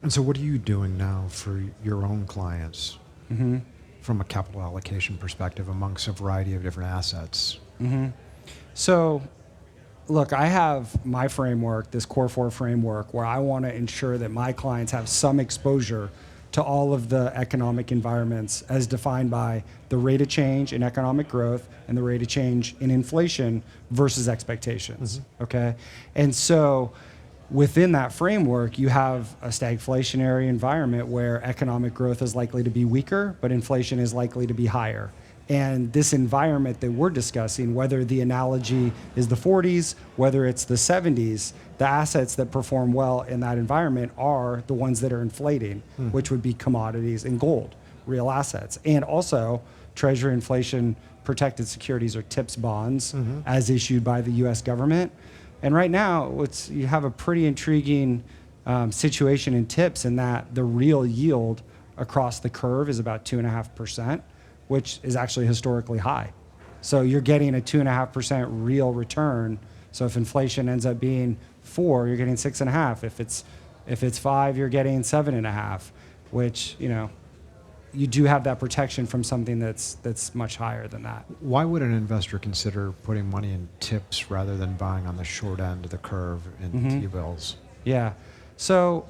And so what are you doing now for your own clients from a capital allocation perspective amongst a variety of different assets? So, look, I have my framework, this Core 4 framework, where I want to ensure that my clients have some exposure to all of the economic environments as defined by the rate of change in economic growth and the rate of change in inflation versus expectations. Okay? And so within that framework, you have a stagflationary environment where economic growth is likely to be weaker, but inflation is likely to be higher. And this environment that we're discussing, whether the analogy is the 40s, whether it's the 70s, the assets that perform well in that environment are the ones that are inflating, which would be commodities and gold, real assets. And also treasury inflation protected securities or TIPS bonds as issued by the US government. And right now, you have a pretty intriguing situation in TIPS in that the real yield across the curve is about 2.5%. Which is actually historically high. So you're getting a 2.5% real return. So if inflation ends up being 4, you're getting 6.5. If it's 5, you're getting 7.5, which, you do have that protection from something that's much higher than that. Why would an investor consider putting money in tips rather than buying on the short end of the curve in T-bills? Yeah. So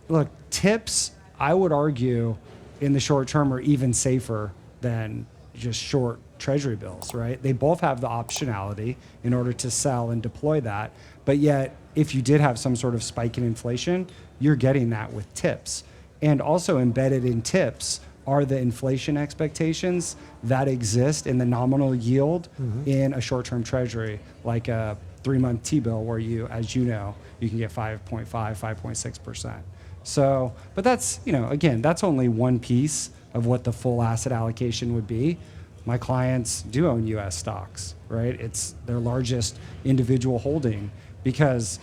look, tips, I would argue in the short term are even safer than just short treasury bills, right? They both have the optionality in order to sell and deploy that. But yet, if you did have some sort of spike in inflation, you're getting that with tips. And also embedded in tips are the inflation expectations that exist in the nominal yield in a short-term treasury, like a 3-month T-bill where you can get 5.5, 5.6%. So, but that's, again, that's only one piece of what the full asset allocation would be. My clients do own US stocks, right? It's their largest individual holding because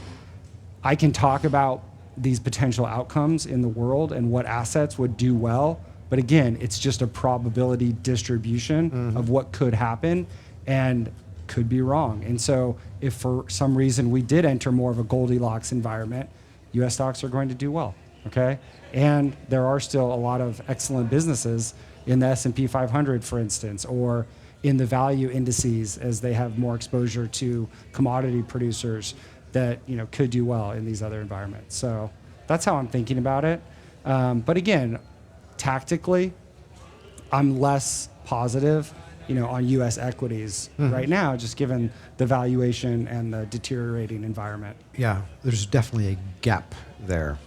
I can talk about these potential outcomes in the world and what assets would do well. But again, it's just a probability distribution of what could happen and could be wrong. And so if for some reason we did enter more of a Goldilocks environment, US stocks are going to do well, okay? And there are still a lot of excellent businesses in the S&P 500, for instance, or in the value indices as they have more exposure to commodity producers that could do well in these other environments. So that's how I'm thinking about it. But again, tactically, I'm less positive, on U.S. equities right now, just given the valuation and the deteriorating environment. Yeah, there's definitely a gap there.